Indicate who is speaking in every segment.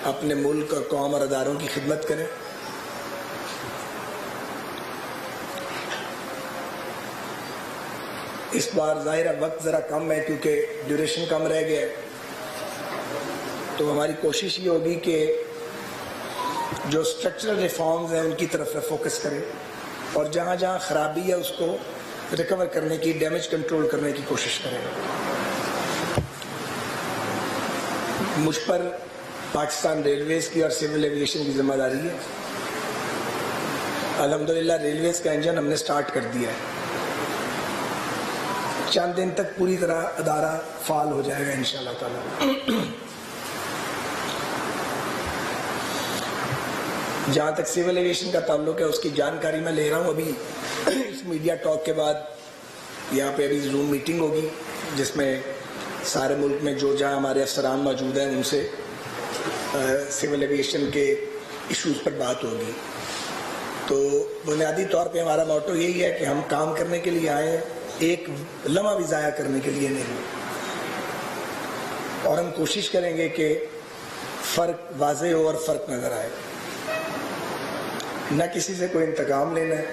Speaker 1: اپنے ملک اور قوم اور اداروں کی خدمت کریں. اس بار ظاہر ہے وقت ذرا کم ہے کیونکہ ڈیوریشن کم رہ گیا ہے، تو ہماری کوشش یہ ہوگی کہ جو اسٹرکچرل ریفارمز ہیں ان کی طرف فوکس کریں اور جہاں جہاں خرابی ہے اس کو ریکور کرنے کی، ڈیمیج کنٹرول کرنے کی کوشش کریں. مجھ پر پاکستان ریلویز کی اور سول ایویشن کی ذمہ داری ہے. الحمدللہ ریلویز کا انجن ہم نے سٹارٹ کر دیا ہے. چند دن تک پوری طرح ادارہ فعال ہو جائے گا انشاءاللہ تعالی. جہاں تک سول ایویشن کا تعلق ہے اس کی جانکاری میں لے رہا ہوں. ابھی اس میڈیا ٹاک کے بعد یہاں پہ ابھی زوم میٹنگ ہوگی جس میں سارے ملک میں جو جہاں ہمارے افسران موجود ہیں ان سے سول ایویشن کے ایشوز پر بات ہوگی. تو بنیادی طور پہ ہمارا موٹو یہی ہے کہ ہم کام کرنے کے لیے آئے ہیں، ایک لمحہ بھی ضائع کرنے کے لیے نہیں، اور ہم کوشش کریں گے کہ فرق واضح ہو اور فرق نظر آئے. نہ کسی سے کوئی انتقام لینا ہے،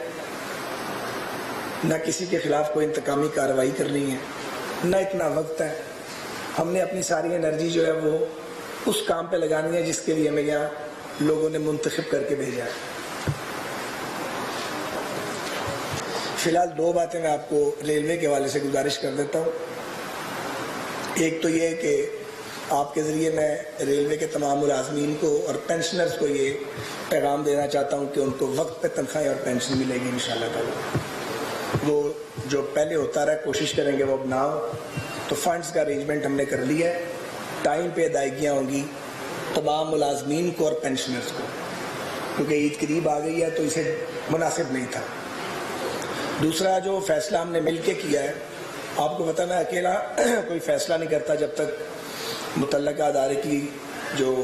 Speaker 1: نہ کسی کے خلاف کوئی انتقامی کارروائی کرنی ہے، نہ اتنا وقت ہے. ہم نے اپنی ساری انرجی جو ہے وہ اس کام پہ لگانی ہے جس کے لیے ہمیں یہاں لوگوں نے منتخب کر کے بھیجا ہے. فی الحال دو باتیں میں آپ کو ریلوے کے حوالے سے گزارش کر دیتا ہوں. ایک تو یہ کہ آپ کے ذریعے میں ریلوے کے تمام ملازمین کو اور پینشنرز کو یہ پیغام دینا چاہتا ہوں کہ ان کو وقت پہ تنخواہیں اور پینشن ملے گی انشاءاللہ تعالی. وہ جو پہلے ہوتا رہا کوشش کریں گے وہ اب نہ ہو. تو فنڈز کا ارینجمنٹ ہم نے کر لیا ہے، ٹائم پہ ادائیگیاں ہوں گی تمام ملازمین کو اور پینشنرز کو، کیونکہ عید قریب آ گئی ہے تو اسے مناسب نہیں تھا. دوسرا جو فیصلہ ہم نے مل کے کیا ہے، آپ کو پتہ میں اکیلا کوئی فیصلہ نہیں کرتا جب تک متعلقہ ادارے کی جو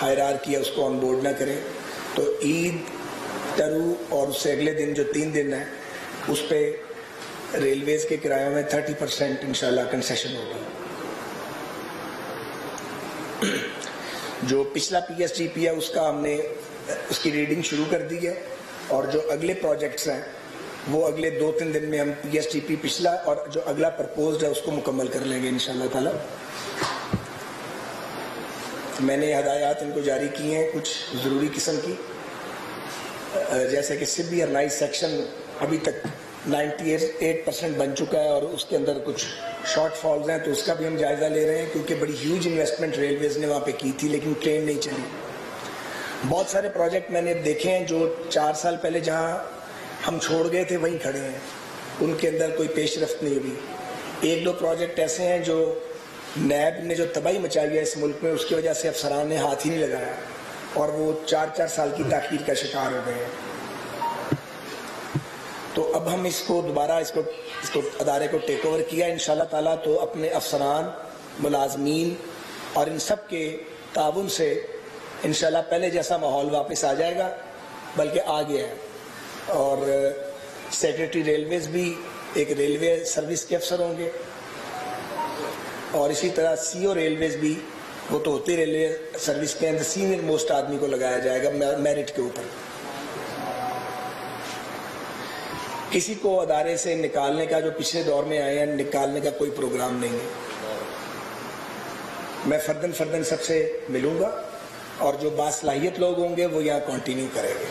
Speaker 1: ہائرارکی ہے اس کو آن بورڈ نہ کریں. تو عید، ترو اور اس سے اگلے دن جو 3 دن ہے اس پہ ریلویز کے کرایوں میں 30% انشاءاللہ کنسیشن ہوگی. جو پچھلا پی ایس ٹی پی ہے اس کا ہم نے اس کی ریڈنگ شروع کر دی ہے، اور جو اگلے پروجیکٹس ہیں وہ اگلے 2-3 دن میں ہم پی ایس ٹی پی پچھلا اور جو اگلا پرپوزڈ ہے اس کو مکمل کر لیں گے انشاءاللہ تعالی. میں نے ہدایات ان کو جاری کی ہیں کچھ ضروری قسم کی، جیسے کہ سبھی اور نائٹ سیکشن ابھی تک 98% بن چکا ہے اور اس کے اندر کچھ شارٹ فالز ہیں، تو اس کا بھی ہم جائزہ لے رہے ہیں کیونکہ بڑی ہیوج انویسٹمنٹ ریلویز نے وہاں پہ کی تھی لیکن ٹرین نہیں چلی. بہت سارے پروجیکٹ میں نے دیکھے ہیں جو 4 سال پہلے جہاں ہم چھوڑ گئے تھے وہیں کھڑے ہیں، ان کے اندر کوئی پیش رفت نہیں ہوئی. 1-2 پروجیکٹ ایسے ہیں جو نیب نے جو تباہی مچائی ہے اس ملک میں اس کی وجہ سے افسران نے ہاتھ ہی نہیں لگایا اور وہ 4 سال کی تاخیر کا شکار ہو گئے ہیں. تو اب ہم اس کو دوبارہ اس کو ادارے کو ٹیک اوور کیا انشاءاللہ تعالیٰ، تو اپنے افسران، ملازمین اور ان سب کے تعاون سے انشاءاللہ پہلے جیسا ماحول واپس آ جائے گا، بلکہ آ گیا ہے. اور سیکریٹری ریلویز بھی ایک ریلوے سروس کے افسر ہوں گے، اور اسی طرح سی او ریلویز بھی، وہ تو ہوتی ریلوے سروس کے اندر سینئر موسٹ آدمی کو لگایا جائے گا میرٹ کے اوپر. کسی کو ادارے سے نکالنے کا، جو پچھلے دور میں آئے ہیں، نکالنے کا کوئی پروگرام نہیں ہے. میں فردن سب سے ملوں گا اور جو باصلاحیت لوگ ہوں گے وہ یہاں کنٹینیو کریں گے.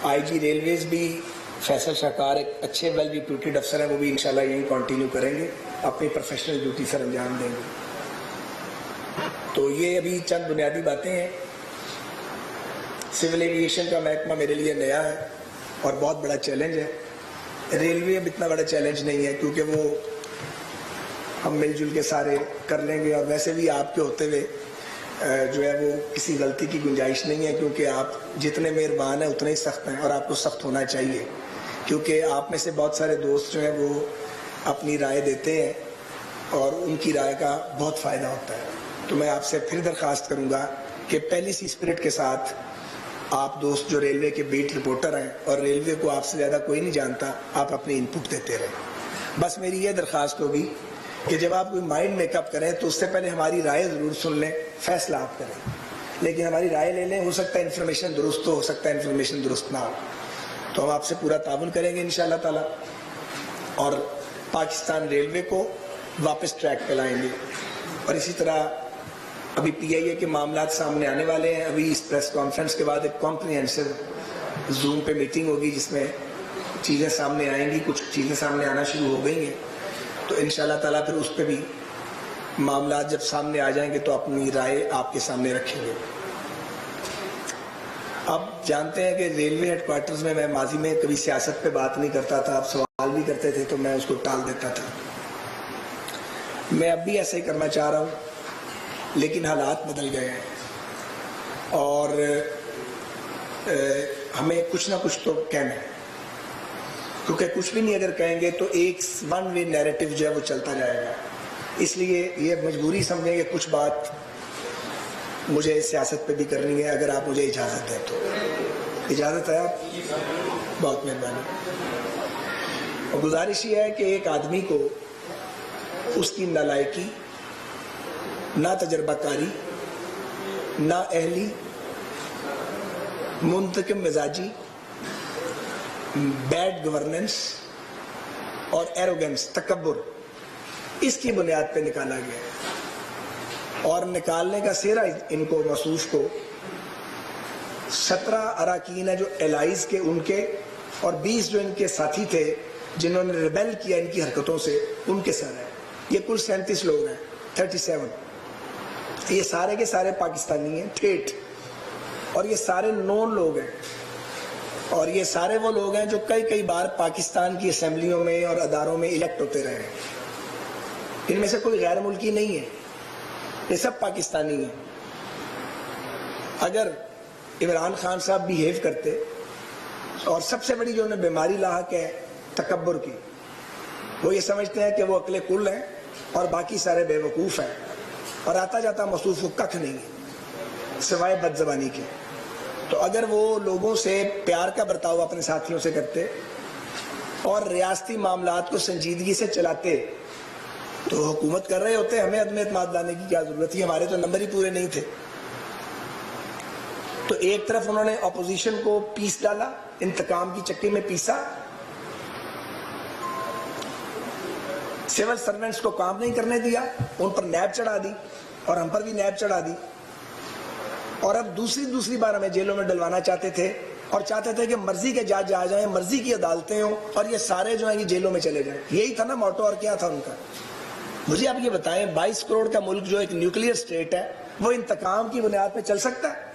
Speaker 1: آئی جی ریلویز بھی فیصل شاہکار ایک اچھے ویل ریپیوٹیڈ افسر ہیں، وہ بھی انشاءاللہ یہیں کنٹینیو کریں گے، اپنی پروفیشنل ڈیوٹی سر انجام دیں گے. تو یہ ابھی چند بنیادی باتیں ہیں. سول ایویشن کا محکمہ میرے لیے نیا ہے اور بہت بڑا چیلنج ہے. ریلوے اب اتنا بڑا چیلنج نہیں ہے کیونکہ وہ ہم مل جل کے سارے کر لیں گے، اور ویسے بھی آپ کے ہوتے ہوئے جو ہے وہ کسی غلطی کی گنجائش نہیں ہے، کیونکہ آپ جتنے مہربان ہیں اتنے ہی سخت ہیں، اور آپ کو سخت ہونا چاہیے کیونکہ آپ میں سے بہت سارے دوست جو ہیں وہ اپنی رائے دیتے ہیں اور ان کی رائے کا بہت فائدہ ہوتا ہے. تو میں آپ سے پھر درخواست کروں گا کہ پہلی سی اسپرٹ کے ساتھ آپ دوست جو ریلوے کے بیٹ رپورٹر ہیں اور ریلوے کو آپ سے زیادہ کوئی نہیں جانتا، آپ اپنی ان پٹ دیتے رہیں. بس میری یہ درخواست ہوگی کہ جب آپ کوئی مائنڈ میک اپ کریں تو اس سے پہلے ہماری رائے ضرور سن لیں، فیصلہ آپ کریں، لیکن ہماری رائے لے لیں، ہو سکتا ہے انفارمیشن درست ہو سکتا ہے انفارمیشن درست نہ ہو، تو ہم آپ سے پورا تعاون کریں گے انشاءاللہ تعالی، اور پاکستان ریلوے کو واپس ٹریک پہ لائیں گے۔ اور اسی طرح ابھی پی آئی اے کے معاملات سامنے آنے والے ہیں، ابھی اس پریس کانفرنس کے بعد ایک کمپریہنسو زوم پہ میٹنگ ہوگی جس میں چیزیں سامنے آئیں گی، کچھ چیزیں سامنے آنا شروع ہو گئی ہیں، تو انشاءاللہ تعالیٰ پھر اس پہ بھی معاملات جب سامنے آ جائیں گے تو اپنی رائے آپ کے سامنے رکھیں گے۔ آپ جانتے ہیں کہ ریلوے ہیڈ کوارٹرز میں میں ماضی میں کبھی سیاست پہ بات نہیں کرتا تھا، آپ سوال بھی کرتے تھے تو میں اس کو ٹال دیتا تھا، میں اب بھی ایسا ہی کرنا چاہ رہا ہوں، لیکن حالات بدل گئے ہیں اور ہمیں کچھ نہ کچھ تو کہنا ہے، کیونکہ کچھ بھی نہیں اگر کہیں گے تو ایک ون وے نیریٹو جو ہے وہ چلتا جائے گا، اس لیے یہ مجبوری سمجھیں کہ کچھ بات مجھے سیاست پہ بھی کرنی ہے، اگر آپ مجھے اجازت دیں تو۔ اجازت ہے آپ؟ بہت مہربانی۔ اور گزارش یہ ہے کہ ایک آدمی کو اس کی نالائکی، نہ تجربہ کاری، نہ اہلی، منتقم مزاجی، بیڈ گورننس اور ایروگنس، تکبر، اس کی بنیاد پہ نکالا گیا، اور نکالنے کا سہرا ان کو موصوف کو 17 اراکین ہیں جو الائز کے ان کے، اور 20 جو ان کے ساتھی تھے جنہوں نے ریبیل کیا ان کی حرکتوں سے، ان کے سر ہیں، یہ کل 37 لوگ ہیں، 37، یہ سارے کے سارے پاکستانی ہیں ٹھیٹ، اور یہ سارے نون لوگ ہیں، اور یہ سارے وہ لوگ ہیں جو کئی بار پاکستان کی اسمبلیوں میں اور اداروں میں الیکٹ ہوتے رہے ہیں، ان میں سے کوئی غیر ملکی نہیں ہے، یہ سب پاکستانی ہیں۔ اگر عمران خان صاحب بیہیو کرتے، اور سب سے بڑی جو انہیں بیماری لاحق ہے تکبر کی، وہ یہ سمجھتے ہیں کہ وہ عقل کل ہیں اور باقی سارے بے وقوف ہیں، اور آتا جاتا موصوف کو ککھ نہیں ہے سوائے بد زبانی کے، تو اگر وہ لوگوں سے پیار کا برتاؤ اپنے ساتھیوں سے کرتے اور ریاستی معاملات کو سنجیدگی سے چلاتے تو حکومت کر رہے ہوتے، ہمیں عدم اعتماد لانے کی کیا ضرورت تھی، ہمارے تو نمبر ہی پورے نہیں تھے۔ تو ایک طرف انہوں نے اپوزیشن کو پیس ڈالا، انتقام کی چکی میں پیسا، سول سرونٹس کو کام نہیں کرنے دیا، ان پر نیب چڑھا دی، اور ہم پر بھی نیب چڑھا دی، اور اب دوسری بار ہمیں جیلوں میں ڈلوانا چاہتے تھے، اور چاہتے تھے کہ مرضی کے جج آ جائیں، مرضی کی عدالتیں ہوں، اور یہ سارے جو ہیں یہ جیلوں میں چلے جائیں، یہی تھا نا موٹو، اور کیا تھا ان کا؟ مجھے آپ یہ بتائیں 22 کروڑ کا ملک جو ایک نیوکلیئر سٹیٹ ہے، وہ انتقام کی بنیاد پہ چل سکتا ہے؟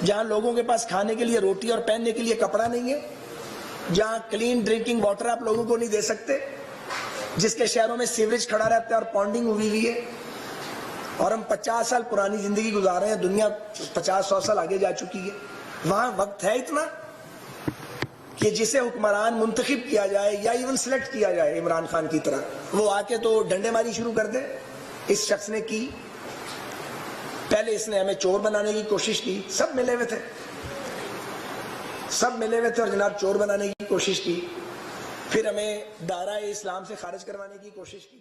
Speaker 1: جہاں لوگوں کے پاس کھانے کے لیے روٹی اور پہننے کے لیے کپڑا نہیں ہے، جہاں کلین ڈرنکنگ واٹر آپ لوگوں کو نہیں دے سکتے، جس کے شہروں میں سیوریج کھڑا رہتا ہے اور پونڈنگ ہوئی ہے، اور ہم 50 سال پرانی زندگی گزار رہے ہیں، دنیا 50-100 سال آگے جا چکی ہے، وہاں وقت ہے اتنا کہ جسے حکمران منتخب کیا جائے یا ایون سلیکٹ کیا جائے عمران خان کی طرح، وہ آ کے تو ڈنڈے ماری شروع کر دے؟ اس شخص نے کی، پہلے اس نے ہمیں چور بنانے کی کوشش کی، سب ملے ہوئے تھے اور جناب چور بنانے کی کوشش کی، پھر ہمیں دائرہ اسلام سے خارج کروانے کی کوشش کی۔